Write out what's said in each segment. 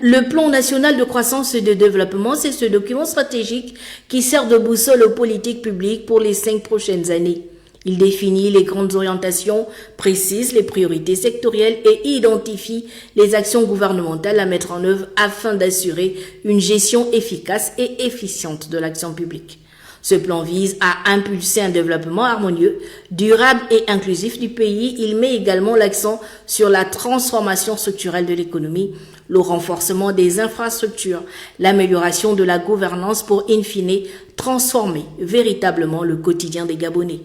Le plan national de croissance et de développement, c'est ce document stratégique qui sert de boussole aux politiques publiques pour les 5 prochaines années. Il définit les grandes orientations, précise les priorités sectorielles et identifie les actions gouvernementales à mettre en œuvre afin d'assurer une gestion efficace et efficiente de l'action publique. Ce plan vise à impulser un développement harmonieux, durable et inclusif du pays. Il met également l'accent sur la transformation structurelle de l'économie, le renforcement des infrastructures, l'amélioration de la gouvernance pour, in fine, transformer véritablement le quotidien des Gabonais.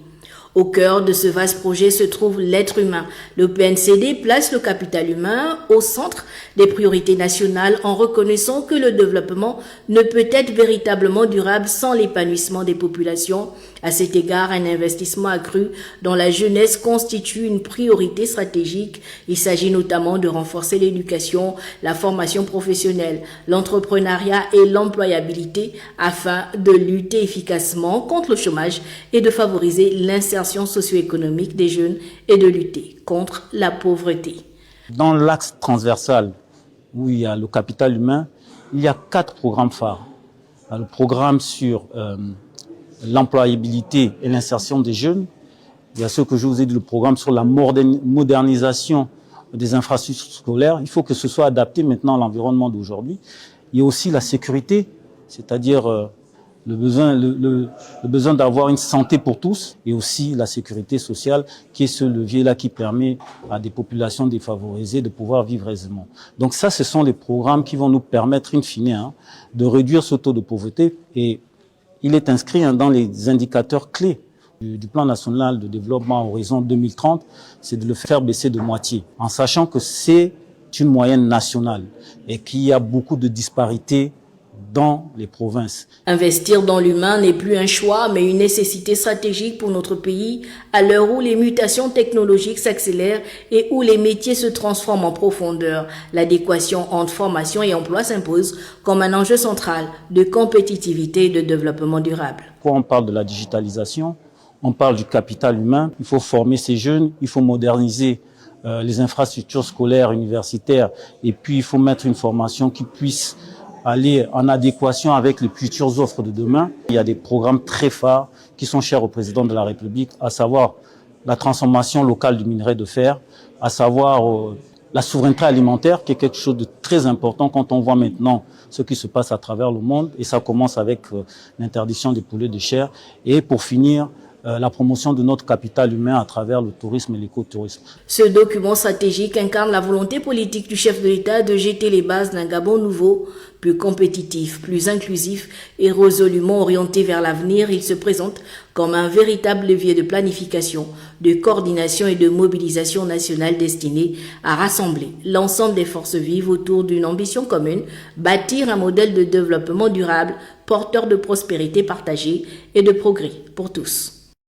Au cœur de ce vaste projet se trouve l'être humain. Le PNCD place le capital humain au centre des priorités nationales en reconnaissant que le développement ne peut être véritablement durable sans l'épanouissement des populations. À cet égard, un investissement accru dans la jeunesse constitue une priorité stratégique. Il s'agit notamment de renforcer l'éducation, la formation professionnelle, l'entrepreneuriat et l'employabilité afin de lutter efficacement contre le chômage et de favoriser l'insertion socio-économique des jeunes et de lutter contre la pauvreté. Dans l'axe transversal où il y a le capital humain, il y a 4 programmes phares. Le programme sur l'employabilité et l'insertion des jeunes. Il y a ce que je vous ai dit, le programme sur la modernisation des infrastructures scolaires. Il faut que ce soit adapté maintenant à l'environnement d'aujourd'hui. Il y a aussi la sécurité, c'est-à-dire le besoin d'avoir une santé pour tous, et aussi la sécurité sociale qui est ce levier-là qui permet à des populations défavorisées de pouvoir vivre aisément. Donc ça, ce sont les programmes qui vont nous permettre, in fine, de réduire ce taux de pauvreté, et il est inscrit dans les indicateurs clés du plan national de développement à horizon 2030, c'est de le faire baisser de moitié, en sachant que c'est une moyenne nationale et qu'il y a beaucoup de disparités dans les provinces. Investir dans l'humain n'est plus un choix, mais une nécessité stratégique pour notre pays, à l'heure où les mutations technologiques s'accélèrent et où les métiers se transforment en profondeur. L'adéquation entre formation et emploi s'impose comme un enjeu central de compétitivité et de développement durable. Quand on parle de la digitalisation, on parle du capital humain. Il faut former ces jeunes, il faut moderniser les infrastructures scolaires, universitaires, et puis il faut mettre une formation qui puisse aller en adéquation avec les futures offres de demain. Il y a des programmes très phares qui sont chers au président de la République, à savoir la transformation locale du minerai de fer, à savoir la souveraineté alimentaire, qui est quelque chose de très important quand on voit maintenant ce qui se passe à travers le monde. Et ça commence avec l'interdiction des poulets de chair. Et pour finir, la promotion de notre capital humain à travers le tourisme et l'écotourisme. Ce document stratégique incarne la volonté politique du chef de l'État de jeter les bases d'un Gabon nouveau, plus compétitif, plus inclusif et résolument orienté vers l'avenir. Il se présente comme un véritable levier de planification, de coordination et de mobilisation nationale destiné à rassembler l'ensemble des forces vives autour d'une ambition commune, bâtir un modèle de développement durable, porteur de prospérité partagée et de progrès pour tous.